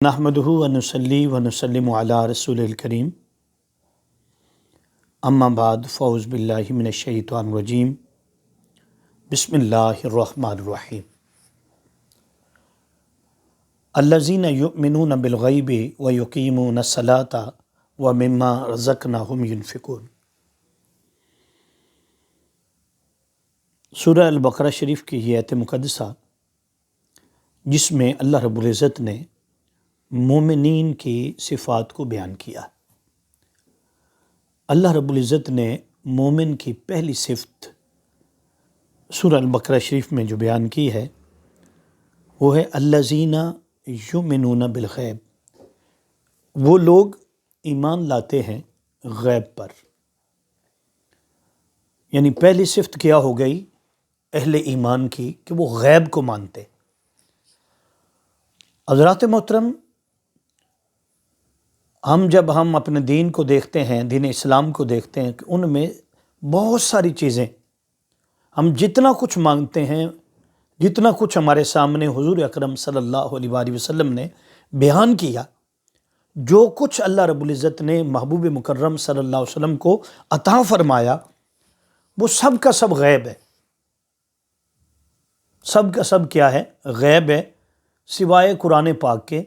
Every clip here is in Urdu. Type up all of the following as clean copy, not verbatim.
نحمدہ ونصلی ونسلم علی رسول الکریم اما بعد فاعوذ باللہ من الشیطان الرجیم بسم اللہ الرحمن الرحیم الذین یؤمنون بالغیب ویقیمون الصلاۃ ومما رزقناہم ینفقون۔ سورہ البقرہ شریف کی یہ آیت مقدسہ جس میں اللہ رب العزت نے مومنین کی صفات کو بیان کیا۔ اللہ رب العزت نے مومن کی پہلی صفت سورہ البقرہ شریف میں جو بیان کی ہے وہ ہے الذین یؤمنون بالغیب، وہ لوگ ایمان لاتے ہیں غیب پر۔ یعنی پہلی صفت کیا ہو گئی اہل ایمان کی کہ وہ غیب کو مانتے۔ حضرات محترم، جب ہم اپنے دین کو دیکھتے ہیں، دین اسلام کو دیکھتے ہیں کہ ان میں بہت ساری چیزیں ہم جتنا کچھ مانگتے ہیں، جتنا کچھ ہمارے سامنے حضور اکرم صلی اللہ علیہ وآلہ وسلم نے بیان کیا، جو کچھ اللہ رب العزت نے محبوب مکرم صلی اللہ علیہ وسلم کو عطا فرمایا، وہ سب کا سب غیب ہے۔ سب کا سب کیا ہے؟ غیب ہے، سوائے قرآن پاک کے۔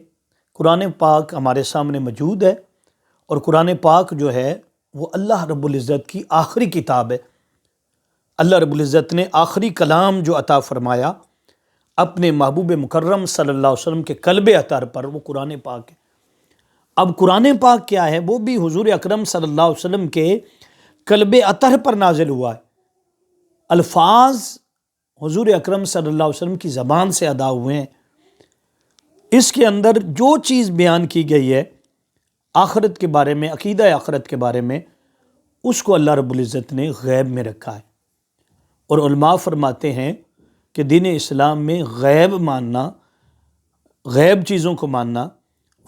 قرآن پاک ہمارے سامنے موجود ہے، اور قرآن پاک جو ہے وہ اللہ رب العزت کی آخری کتاب ہے۔ اللہ رب العزت نے آخری کلام جو عطا فرمایا اپنے محبوب مکرم صلی اللہ علیہ وسلم کے قلب اطہر پر، وہ قرآن پاک ہے۔ اب قرآن پاک کیا ہے؟ وہ بھی حضور اکرم صلی اللہ علیہ وسلم کے قلب اطہر پر نازل ہوا ہے۔ الفاظ حضور اکرم صلی اللہ علیہ وسلم کی زبان سے ادا ہوئے ہیں۔ اس کے اندر جو چیز بیان کی گئی ہے آخرت کے بارے میں، عقیدہ آخرت کے بارے میں، اس کو اللہ رب العزت نے غیب میں رکھا ہے۔ اور علماء فرماتے ہیں کہ دین اسلام میں غیب ماننا، غیب چیزوں کو ماننا،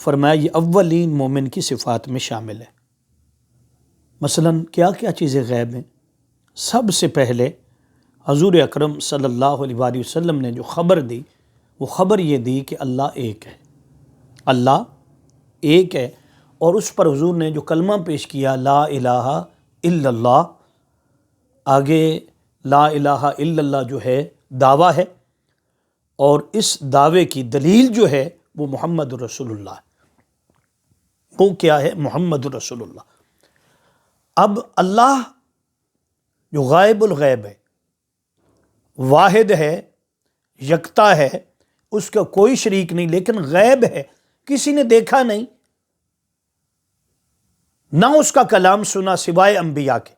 فرمایا یہ اولین مومن کی صفات میں شامل ہے۔ مثلاً کیا کیا چیزیں غیب ہیں؟ سب سے پہلے حضور اکرم صلی اللہ علیہ وآلہ وسلم نے جو خبر دی، وہ خبر یہ دی کہ اللہ ایک ہے۔ اللہ ایک ہے، اور اس پر حضور نے جو کلمہ پیش کیا لا الہ الا اللہ، آگے لا الہ الا اللہ جو ہے دعویٰ ہے، اور اس دعوے کی دلیل جو ہے وہ محمد رسول اللہ ہے۔ وہ کیا ہے؟ محمد رسول اللہ۔ اب اللہ جو غائب الغیب ہے، واحد ہے، یکتا ہے، اس کا کوئی شریک نہیں، لیکن غیب ہے، کسی نے دیکھا نہیں، نہ اس کا کلام سنا سوائے انبیاء کے۔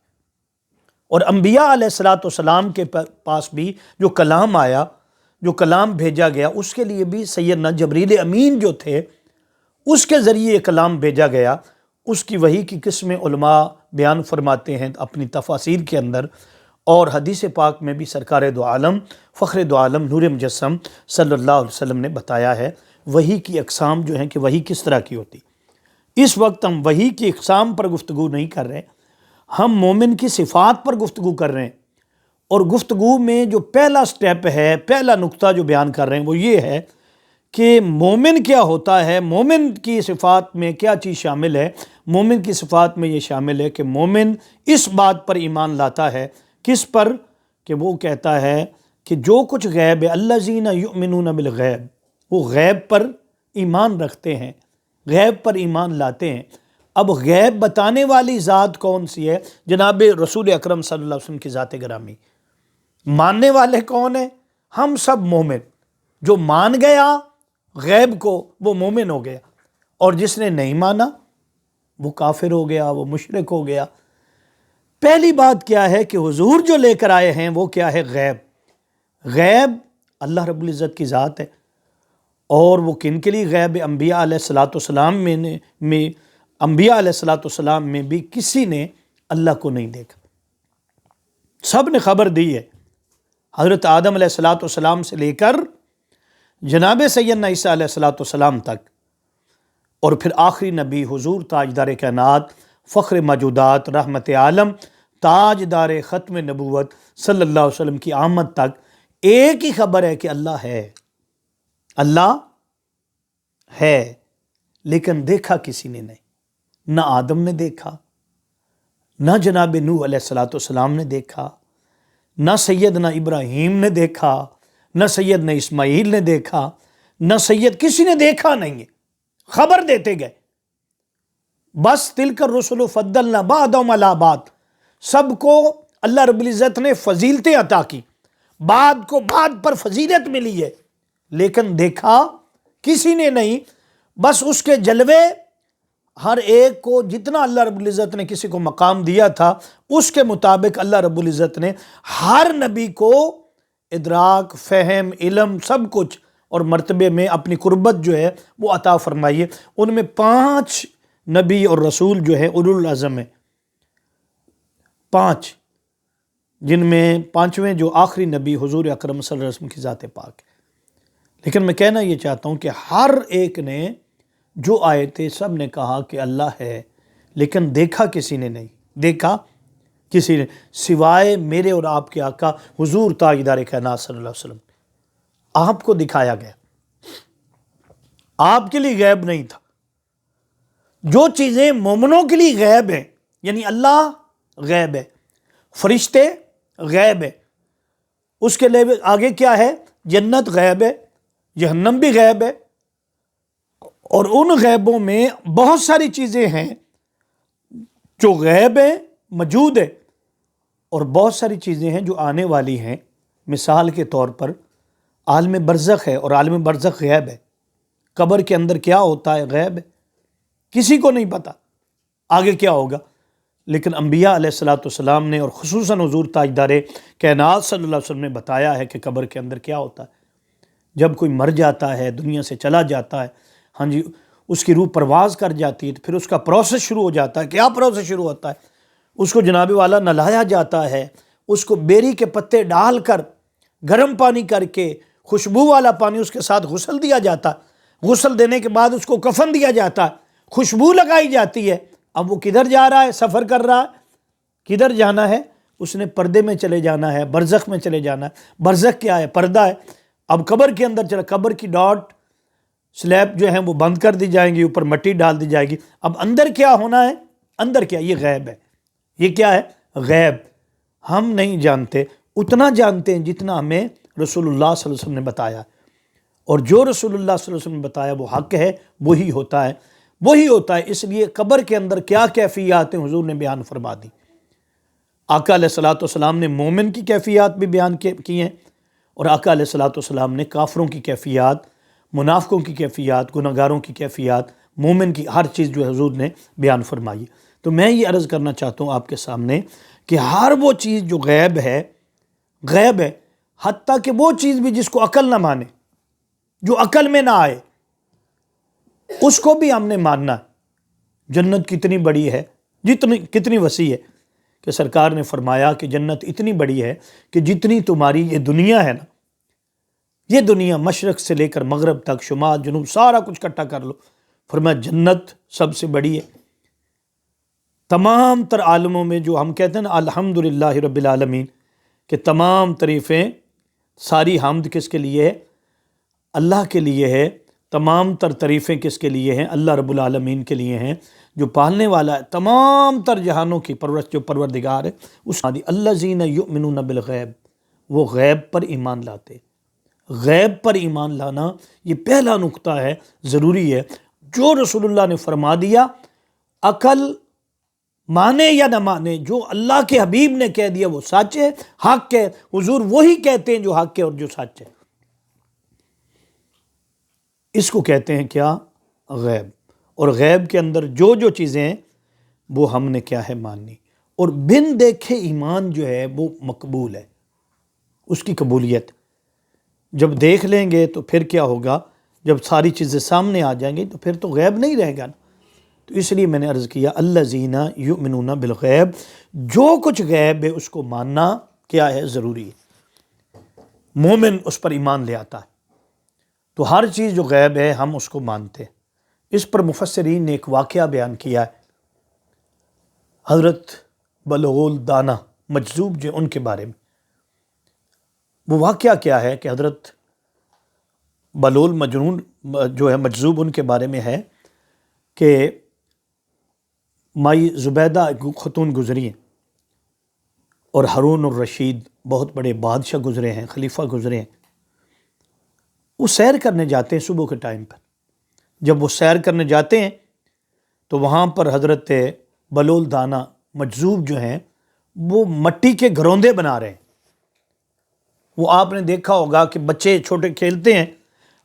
اور انبیاء علیہ السلام کے پاس بھی جو کلام آیا، جو کلام بھیجا گیا، اس کے لیے بھی سیدنا جبریل امین جو تھے، اس کے ذریعے یہ کلام بھیجا گیا۔ اس کی وحی کی قسمیں علماء بیان فرماتے ہیں اپنی تفاسیر کے اندر، اور حدیث پاک میں بھی سرکار دو عالم، فخر دو عالم، نور مجسم صلی اللہ علیہ وسلم نے بتایا ہے وحی کی اقسام جو ہیں کہ وحی کس طرح کی ہوتی۔ اس وقت ہم وحی کی اقسام پر گفتگو نہیں کر رہے، ہم مومن کی صفات پر گفتگو کر رہے ہیں۔ اور گفتگو میں جو پہلا سٹیپ ہے، پہلا نقطہ جو بیان کر رہے ہیں وہ یہ ہے کہ مومن کیا ہوتا ہے، مومن کی صفات میں کیا چیز شامل ہے۔ مومن کی صفات میں یہ شامل ہے کہ مومن اس بات پر ایمان لاتا ہے، کس پر؟ کہ وہ کہتا ہے کہ جو کچھ غیب ہے، الذین یؤمنون بالغیب، وہ غیب پر ایمان رکھتے ہیں، غیب پر ایمان لاتے ہیں۔ اب غیب بتانے والی ذات کون سی ہے؟ جناب رسول اکرم صلی اللہ علیہ وسلم کی ذات گرامی۔ ماننے والے کون ہیں؟ ہم سب مومن۔ جو مان گیا غیب کو وہ مومن ہو گیا، اور جس نے نہیں مانا وہ کافر ہو گیا، وہ مشرک ہو گیا۔ پہلی بات کیا ہے کہ حضور جو لے کر آئے ہیں وہ کیا ہے؟ غیب۔ غیب اللہ رب العزت کی ذات ہے، اور وہ کن کے لیے غیب ہے؟ انبیاء علیہ السلام میں انبیاء علیہ السلام میں بھی کسی نے اللہ کو نہیں دیکھا، سب نے خبر دی ہے، حضرت آدم علیہ السلام سے لے کر جناب سیدنا عیسیٰ علیہ السلام تک، اور پھر آخری نبی حضور تاجدار کائنات، فخر موجودات، رحمت عالم، تاجدار ختم نبوت صلی اللہ علیہ وسلم کی آمد تک ایک ہی خبر ہے کہ اللہ ہے، اللہ ہے۔ لیکن دیکھا کسی نے نہیں. نہ آدم نے دیکھا، نہ جناب نوح علیہ الصلوۃ والسلام نے دیکھا، نہ سیدنا ابراہیم نے دیکھا، نہ سیدنا اسماعیل نے دیکھا، نہ کسی نے دیکھا نہیں ہے. خبر دیتے گئے. بس تلک الرسل فضلنا بعضهم علی بعض، سب کو اللہ رب العزت نے فضیلتیں عطا کی، بعد کو بعد پر فضیلت ملی ہے، لیکن دیکھا کسی نے نہیں. بس اس کے جلوے ہر ایک کو جتنا اللہ رب العزت نے کسی کو مقام دیا تھا اس کے مطابق اللہ رب العزت نے ہر نبی کو ادراک، فہم، علم سب کچھ اور مرتبے میں اپنی قربت جو ہے وہ عطا فرمائی ہے. ان میں 5 نبی اور رسول جو ہے اولو العزم ہیں، 5، جن میں 5ویں جو آخری نبی حضور اکرم صلی اللہ علیہ وسلم کی ذات پاک ہے. لیکن میں کہنا یہ چاہتا ہوں کہ ہر ایک نے جو آئے تھے سب نے کہا کہ اللہ ہے، لیکن دیکھا کسی نے نہیں. دیکھا کسی نے سوائے میرے اور آپ کے آقا حضور تاجدار کائنات صلی اللہ علیہ وسلم. آپ کو دکھایا گیا، آپ کے لیے غیب نہیں تھا. جو چیزیں مومنوں کے لیے غیب ہیں، یعنی اللہ غیب ہے، فرشتے غیب ہے، اس کے لیے آگے کیا ہے، جنت غیب ہے، جہنم بھی غیب ہے، اور ان غیبوں میں بہت ساری چیزیں ہیں جو غیب ہیں، موجود ہے، اور بہت ساری چیزیں ہیں جو آنے والی ہیں. مثال کے طور پر عالم برزخ ہے، اور عالم برزخ غیب ہے. قبر کے اندر کیا ہوتا ہے غیب ہے، کسی کو نہیں پتا آگے کیا ہوگا. لیکن انبیاء علیہ الصلوۃ والسلام نے اور خصوصاً حضور تاجدار کائنات صلی اللہ علیہ وسلم نے بتایا ہے کہ قبر کے اندر کیا ہوتا ہے. جب کوئی مر جاتا ہے، دنیا سے چلا جاتا ہے، ہاں جی، اس کی روح پرواز کر جاتی ہے، تو پھر اس کا پروسیس شروع ہو جاتا ہے. کیا پروسیس شروع ہوتا ہے؟ اس کو جناب والا نہلایا جاتا ہے، اس کو بیری کے پتے ڈال کر گرم پانی کر کے خوشبو والا پانی اس کے ساتھ غسل دیا جاتا ہے. غسل دینے کے بعد اس کو کفن دیا جاتا ہے، خوشبو لگائی جاتی ہے. اب وہ کدھر جا رہا ہے؟ سفر کر رہا ہے. کدھر جانا ہے؟ اس نے پردے میں چلے جانا ہے، برزخ میں چلے جانا ہے. برزخ کیا ہے؟ پردہ ہے. اب قبر کے اندر چلا، قبر کی ڈاٹ سلیب جو ہیں وہ بند کر دی جائیں گی، اوپر مٹی ڈال دی جائے گی. اب اندر کیا ہونا ہے؟ اندر کیا؟ یہ غیب ہے. یہ کیا ہے؟ غیب. ہم نہیں جانتے، اتنا جانتے ہیں جتنا ہمیں رسول اللہ صلی اللہ علیہ وسلم نے بتایا. اور جو رسول اللہ صلی اللہ علیہ وسلم نے بتایا وہ حق ہے، وہی ہوتا ہے، وہی ہوتا ہے. اس لیے قبر کے اندر کیا کیفیات ہیں حضور نے بیان فرما دی. آقا علیہ الصلوۃ والسلام نے مومن کی کیفیات بھی بیان کی ہیں، اور آقا علیہ الصلوۃ والسلام نے کافروں کی کیفیات، منافقوں کی کیفیات، گناہگاروں کی کیفیات، مومن کی ہر چیز جو حضور نے بیان فرمائی. تو میں یہ عرض کرنا چاہتا ہوں آپ کے سامنے کہ ہر وہ چیز جو غیب ہے، غیب ہے. حتیٰ کہ وہ چیز بھی جس کو عقل نہ مانے، جو عقل میں نہ آئے، اس کو بھی ہم نے ماننا ہے. جنت کتنی بڑی ہے، کتنی وسیع ہے، کہ سرکار نے فرمایا کہ جنت اتنی بڑی ہے کہ جتنی تمہاری یہ دنیا ہے نا، یہ دنیا مشرق سے لے کر مغرب تک، شمال جنوب سارا کچھ اکٹھا کر لو، فرمایا جنت سب سے بڑی ہے. تمام تر عالموں میں جو ہم کہتے ہیں نا الحمدللہ رب العالمین، کہ تمام تعریفیں، ساری حمد کس کے لیے ہے؟ اللہ کے لیے ہے. تمام تر تعریفیں کس کے لیے ہیں؟ اللہ رب العالمین کے لیے ہیں، جو پالنے والا ہے تمام تر جہانوں کی پرورش، جو پروردگار ہے. اس الذین یؤمنون بالغیب، وہ غیب پر ایمان لاتے. غیب پر ایمان لانا یہ پہلا نقطہ ہے، ضروری ہے. جو رسول اللہ نے فرما دیا، عقل مانے یا نہ مانے، جو اللہ کے حبیب نے کہہ دیا وہ سچ ہے، حق ہے. حضور وہی کہتے ہیں جو حق ہے اور جو سچ ہے. اس کو کہتے ہیں کیا؟ غیب. اور غیب کے اندر جو جو چیزیں ہیں وہ ہم نے کیا ہے؟ ماننی. اور بن دیکھے ایمان جو ہے وہ مقبول ہے، اس کی قبولیت. جب دیکھ لیں گے تو پھر کیا ہوگا؟ جب ساری چیزیں سامنے آ جائیں گی تو پھر تو غیب نہیں رہے گا نا. تو اس لیے میں نے عرض کیا الذین یؤمنون بالغیب، جو کچھ غیب ہے اس کو ماننا کیا ہے؟ ضروری ہے. مومن اس پر ایمان لے آتا ہے. تو ہر چیز جو غیب ہے ہم اس کو مانتے ہیں. اس پر مفسرین نے ایک واقعہ بیان کیا ہے، حضرت بلغول دانا مجذوب جو ان کے بارے میں. وہ واقعہ کیا ہے کہ حضرت بلول مجنون جو ہے مجذوب ان کے بارے میں ہے کہ مائی زبیدہ ایک خاتون گزری ہیں اور ہارون الرشید بہت بڑے بادشاہ گزرے ہیں، خلیفہ گزرے ہیں۔ وہ سیر کرنے جاتے ہیں صبح کے ٹائم پر۔ جب وہ سیر کرنے جاتے ہیں تو وہاں پر حضرت بلول دانا مجذوب جو ہیں وہ مٹی کے گھروندے بنا رہے ہیں۔ وہ آپ نے دیکھا ہوگا کہ بچے چھوٹے کھیلتے ہیں،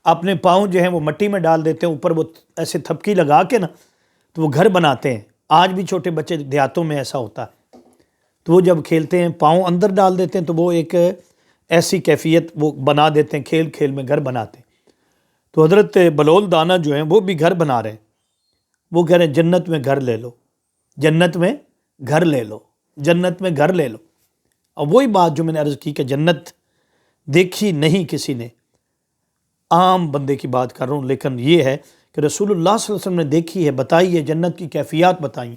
اپنے پاؤں جو ہیں وہ مٹی میں ڈال دیتے ہیں، اوپر وہ ایسے تھپکی لگا کے نا تو وہ گھر بناتے ہیں۔ آج بھی چھوٹے بچے دیہاتوں میں ایسا ہوتا ہے، تو وہ جب کھیلتے ہیں پاؤں اندر ڈال دیتے ہیں تو وہ ایک ایسی کیفیت وہ بنا دیتے ہیں، کھیل کھیل میں گھر بناتے ہیں۔ تو حضرت بلول دانا جو ہیں وہ بھی گھر بنا رہے ہیں۔ وہ کہہ رہے ہیں جنت میں گھر لے لو، جنت میں گھر لے لو، جنت میں گھر لے لو۔ اب وہی بات جو میں نے عرض کی کہ جنت دیکھی نہیں کسی نے، عام بندے کی بات کر رہا ہوں، لیکن یہ ہے کہ رسول اللہ صلی اللہ علیہ وسلم نے دیکھی ہے، بتائی ہے، جنت کی کیفیات بتائیں،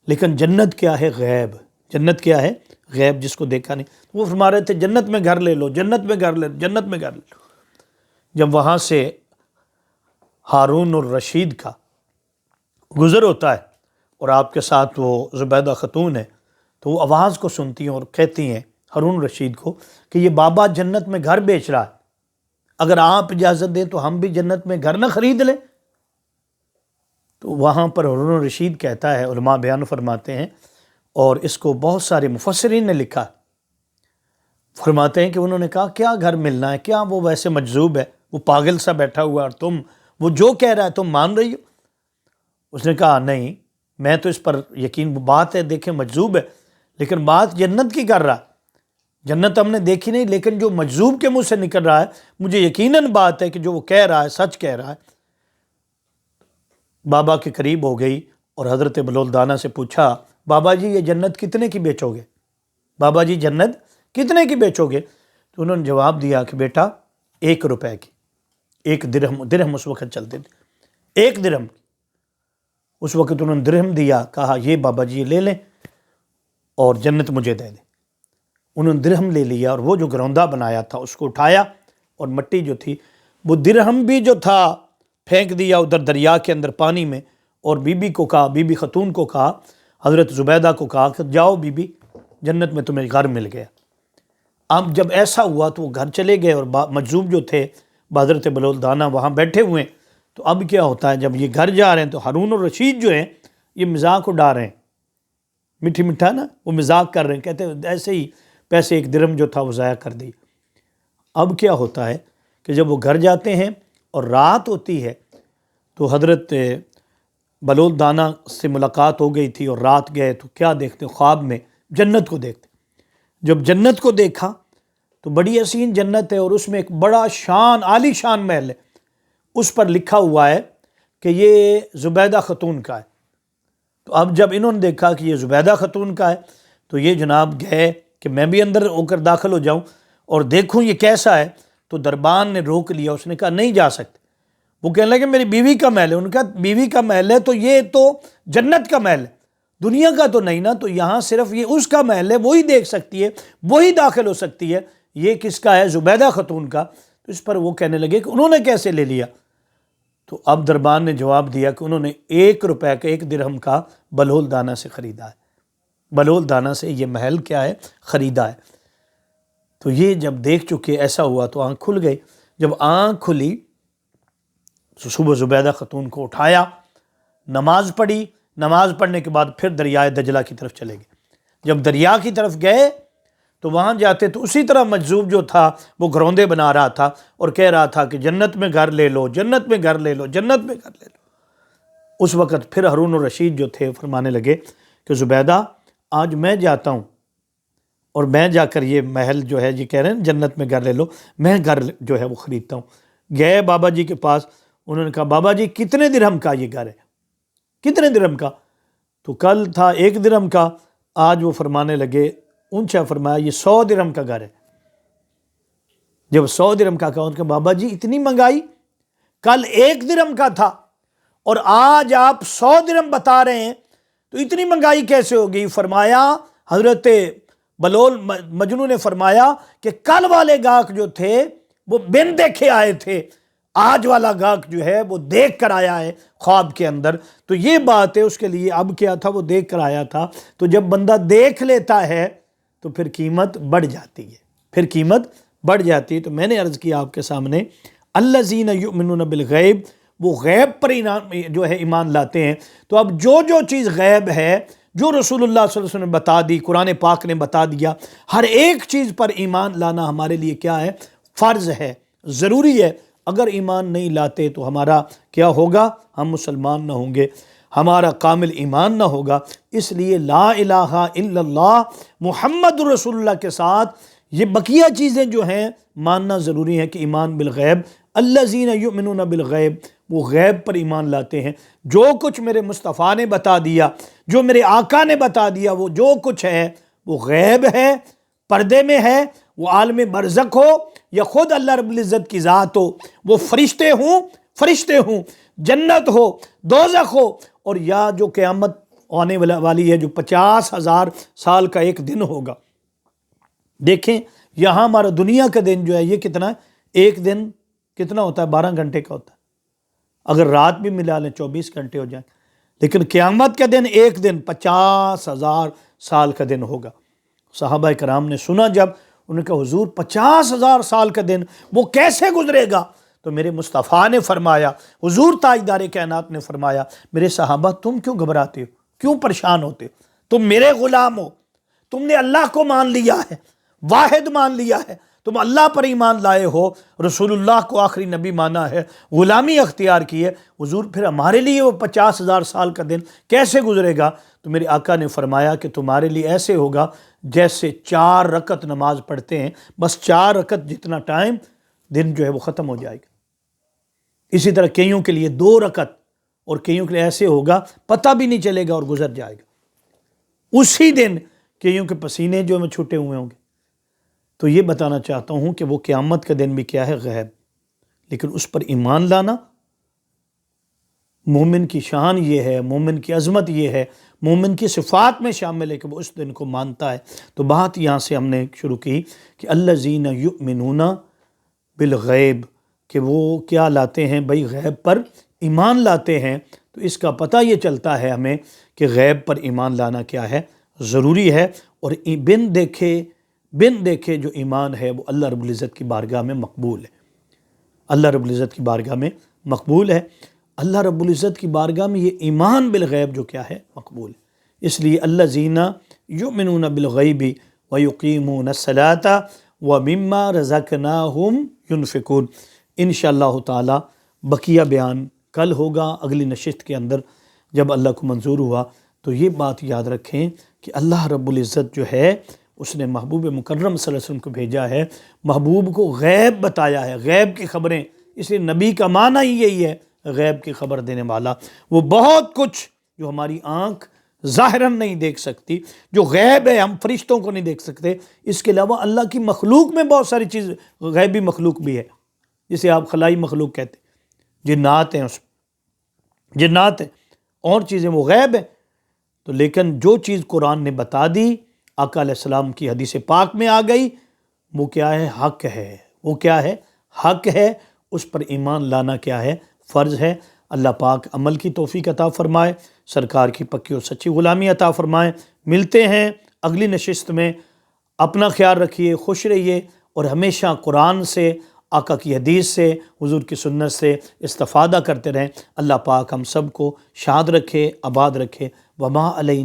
لیکن جنت کیا ہے؟ غیب۔ جنت کیا ہے؟ غیب، جس کو دیکھا نہیں۔ وہ فرما رہے تھے جنت میں گھر لے لو، جنت میں گھر لے لو، جنت میں گھر لے لو۔ جب وہاں سے ہارون الرشید کا گزر ہوتا ہے اور آپ کے ساتھ وہ زبیدہ خاتون ہے، تو وہ آواز کو سنتی ہیں اور کہتی ہیں ہارون الرشید کو کہ یہ بابا جنت میں گھر بیچ رہا ہے، اگر آپ اجازت دیں تو ہم بھی جنت میں گھر نہ خرید لیں۔ تو وہاں پر ہارون الرشید کہتا ہے، علماء بیان فرماتے ہیں اور اس کو بہت سارے مفسرین نے لکھا، فرماتے ہیں کہ انہوں نے کہا کیا گھر ملنا ہے، کیا وہ ویسے مجذوب ہے، وہ پاگل سا بیٹھا ہوا اور تم وہ جو کہہ رہا ہے تم مان رہی ہو؟ اس نے کہا نہیں، میں تو اس پر یقین، بات ہے دیکھیں مجذوب ہے لیکن بات جنت کی کر رہا ہے، جنت ہم نے دیکھی نہیں لیکن جو مجذوب کے منہ سے نکل رہا ہے مجھے یقیناً بات ہے کہ جو وہ کہہ رہا ہے سچ کہہ رہا ہے۔ بابا کے قریب ہو گئی اور حضرت بلول دانا سے پوچھا بابا جی یہ جنت کتنے کی بیچو گے؟ بابا جی جنت کتنے کی بیچو گے؟ تو انہوں نے جواب دیا کہ بیٹا 1 روپے کی، 1 درہم، درہم اس وقت چلتے تھے، 1 درہم کی۔ اس وقت انہوں نے درہم دیا، کہا یہ بابا جی لے لیں اور جنت مجھے دے دیں۔ انہوں نے درہم لے لیا اور وہ جو گروندہ بنایا تھا اس کو اٹھایا اور مٹی جو تھی وہ درہم بھی جو تھا پھینک دیا ادھر دریا کے اندر پانی میں، اور بی بی کو کہا، بی بی خاتون کو کہا، حضرت زبیدہ کو کہا کہ جاؤ بی بی جنت میں تمہیں گھر مل گیا۔ اب جب ایسا ہوا تو وہ گھر چلے گئے اور مجذوب جو تھے حضرت بلول دانا وہاں بیٹھے ہوئے ہیں۔ تو اب کیا ہوتا ہے جب یہ گھر جا رہے ہیں تو ہارون الرشید جو ہیں یہ مذاق اڑا رہے ہیں، میٹھی میٹھا نا، وہ مذاق کر رہے ہیں، کہتے ہیں ایسے ہی پیسے 1 درہم جو تھا وہ ضائع کر دی۔ اب کیا ہوتا ہے کہ جب وہ گھر جاتے ہیں اور رات ہوتی ہے تو حضرت بلول دانا سے ملاقات ہو گئی تھی اور رات گئے تو کیا دیکھتے خواب میں جنت کو دیکھتے۔ جب جنت کو دیکھا تو بڑی حسین جنت ہے اور اس میں ایک بڑا شان، عالی شان محل ہے، اس پر لکھا ہوا ہے کہ یہ زبیدہ خاتون کا ہے۔ تو اب جب انہوں نے دیکھا کہ یہ زبیدہ خاتون کا ہے تو یہ جناب گئے کہ میں بھی اندر ہو کر داخل ہو جاؤں اور دیکھوں یہ کیسا ہے۔ تو دربان نے روک لیا، اس نے کہا نہیں جا سکتے۔ وہ کہنے لگے میری بیوی کا محل ہے۔ انہوں نے کہا بیوی کا محل ہے تو یہ تو جنت کا محل ہے، دنیا کا تو نہیں نا، تو یہاں صرف یہ اس کا محل ہے، وہی دیکھ سکتی ہے، وہی داخل ہو سکتی ہے، یہ کس کا ہے؟ زبیدہ خاتون کا۔ تو اس پر وہ کہنے لگے کہ انہوں نے کیسے لے لیا؟ تو اب دربان نے جواب دیا کہ انہوں نے 1 روپے کا، 1 درہم کا بلول دانا سے خریدا ہے، بلول دانا سے یہ محل کیا ہے؟ خریدا ہے۔ تو یہ جب دیکھ چکے ایسا ہوا تو آنکھ کھل گئی۔ جب آنکھ کھلی تو صبح زبیدہ خاتون کو اٹھایا، نماز پڑھی، نماز پڑھنے کے بعد پھر دریائے دجلہ کی طرف چلے گئے۔ جب دریا کی طرف گئے تو وہاں جاتے تو اسی طرح مجذوب جو تھا وہ گھروندے بنا رہا تھا اور کہہ رہا تھا کہ جنت میں گھر لے لو، جنت میں گھر لے لو، جنت میں گھر لے لو۔ اس وقت پھر ہارون الرشید جو تھے فرمانے لگے کہ زبیدہ آج میں جاتا ہوں اور میں جا کر یہ محل جو ہے، یہ کہہ رہے ہیں جنت میں گھر لے لو، میں گھر جو ہے وہ خریدتا ہوں۔ گئے بابا جی کے پاس، انہوں نے کہا بابا جی کتنے درہم کا یہ گھر ہے؟ کتنے درہم کا؟ تو کل تھا 1 درہم کا، آج وہ فرمانے لگے، اونچا فرمایا یہ 100 درہم کا گھر ہے۔ جب 100 درہم کا کہا، ان کے بابا جی اتنی مہنگائی، کل 1 درہم کا تھا اور آج آپ 100 درہم بتا رہے ہیں، تو اتنی مہنگائی کیسے ہوگی؟ فرمایا حضرت بلول مجنو نے فرمایا کہ کل والے گاہک جو تھے وہ بن دیکھے آئے تھے، آج والا گاہک جو ہے وہ دیکھ کر آیا ہے خواب کے اندر، تو یہ بات ہے اس کے لیے اب کیا تھا، وہ دیکھ کر آیا تھا۔ تو جب بندہ دیکھ لیتا ہے تو پھر قیمت بڑھ جاتی ہے، پھر قیمت بڑھ جاتی ہے۔ تو میں نے عرض کیا آپ کے سامنے، الذین یؤمنون بالغیب، وہ غیب پر جو ہے ایمان لاتے ہیں۔ تو اب جو چیز غیب ہے، جو رسول اللہ صلی اللہ علیہ وسلم نے بتا دی، قرآن پاک نے بتا دیا، ہر ایک چیز پر ایمان لانا ہمارے لیے کیا ہے، فرض ہے، ضروری ہے۔ اگر ایمان نہیں لاتے تو ہمارا کیا ہوگا، ہم مسلمان نہ ہوں گے، ہمارا کامل ایمان نہ ہوگا۔ اس لیے لا الہ الا اللہ محمد رسول اللہ کے ساتھ یہ بقیہ چیزیں جو ہیں ماننا ضروری ہے کہ ایمان بالغیب، الذین یؤمنون بالغیب، وہ غیب پر ایمان لاتے ہیں۔ جو کچھ میرے مصطفیٰ نے بتا دیا، جو میرے آقا نے بتا دیا، وہ جو کچھ ہے وہ غیب ہے، پردے میں ہے، وہ عالم برزخ ہو یا خود اللہ رب العزت کی ذات ہو، وہ فرشتے ہوں، جنت ہو، دوزخ ہو، اور یا جو قیامت آنے والی ہے، جو 50,000 سال کا ایک دن ہوگا۔ دیکھیں یہاں ہمارا دنیا کا دن جو ہے یہ کتنا ہے، ایک دن کتنا ہوتا ہے، 12 گھنٹے کا ہوتا ہے، اگر رات بھی ملا لیں 24 گھنٹے ہو جائیں، لیکن قیامت کا دن ایک دن 50,000 سال کا دن ہوگا۔ صحابہ کرام نے سنا، جب انہوں نے کہا حضور 50,000 سال کا دن وہ کیسے گزرے گا؟ تو میرے مصطفیٰ نے فرمایا، حضور تاجدار کائنات نے فرمایا، میرے صحابہ تم کیوں گھبراتے ہو، کیوں پریشان ہوتے ہو؟ تم میرے غلام ہو، تم نے اللہ کو مان لیا ہے، واحد مان لیا ہے، تم اللہ پر ایمان لائے ہو، رسول اللہ کو آخری نبی مانا ہے، غلامی اختیار کی ہے، حضور پھر ہمارے لیے وہ 50,000 سال کا دن کیسے گزرے گا؟ تو میرے آقا نے فرمایا کہ تمہارے لیے ایسے ہوگا جیسے 4 رکعت نماز پڑھتے ہیں، بس 4 رکعت جتنا ٹائم دن جو ہے وہ ختم ہو جائے گا۔ اسی طرح کئیوں کے لیے 2 رکعت، اور کئیوں کے لیے ایسے ہوگا پتہ بھی نہیں چلے گا اور گزر جائے گا۔ اسی دن کئیوں کے پسینے جو میں چھوٹے ہوئے ہوں گے۔ تو یہ بتانا چاہتا ہوں کہ وہ قیامت کا دن بھی کیا ہے، غیب، لیکن اس پر ایمان لانا، مومن کی شان یہ ہے، مومن کی عظمت یہ ہے، مومن کی صفات میں شامل ہے کہ وہ اس دن کو مانتا ہے۔ تو بات یہاں سے ہم نے شروع کی کہ الذین یؤمنون بالغیب، کہ وہ کیا لاتے ہیں بھائی، غیب پر ایمان لاتے ہیں۔ تو اس کا پتہ یہ چلتا ہے ہمیں کہ غیب پر ایمان لانا کیا ہے، ضروری ہے، اور بن دیکھے جو ایمان ہے وہ اللہ رب العزت کی بارگاہ میں مقبول ہے، اللہ رب العزت کی بارگاہ میں مقبول ہے۔ اللہ رب العزت کی بارگاہ میں یہ ایمان بالغیب جو کیا ہے، مقبول ہے۔ اس لیے الذین یؤمنون بالغیب ویقیمون الصلاۃ ومما رزقناہم ینفقون۔ انشاءاللہ تعالی بقیہ بیان کل ہوگا اگلی نشست کے اندر، جب اللہ کو منظور ہوا۔ تو یہ بات یاد رکھیں کہ اللہ رب العزت جو ہے اس نے محبوب مکرم صلی اللہ علیہ وسلم کو بھیجا ہے، محبوب کو غیب بتایا ہے، غیب کی خبریں۔ اس لیے نبی کا معنی ہی یہی ہے، غیب کی خبر دینے والا۔ وہ بہت کچھ جو ہماری آنکھ ظاہراً نہیں دیکھ سکتی، جو غیب ہے، ہم فرشتوں کو نہیں دیکھ سکتے، اس کے علاوہ اللہ کی مخلوق میں بہت ساری چیز غیبی مخلوق بھی ہے، جسے آپ خلائی مخلوق کہتے ہیں، جنات ہیں، اس جنات ہیں، اور چیزیں وہ غیب ہیں۔ تو لیکن جو چیز قرآن نے بتا دی، آقا علیہ السلام کی حدیث پاک میں آ گئی، وہ کیا ہے، حق ہے، وہ کیا ہے، حق ہے، اس پر ایمان لانا کیا ہے، فرض ہے۔ اللہ پاک عمل کی توفیق عطا فرمائے، سرکار کی پکی اور سچی غلامی عطا فرمائے۔ ملتے ہیں اگلی نشست میں، اپنا خیال رکھیے، خوش رہیے، اور ہمیشہ قرآن سے، آقا کی حدیث سے، حضور کی سنت سے استفادہ کرتے رہیں۔ اللہ پاک ہم سب کو شاد رکھے، آباد رکھے۔ وما علینا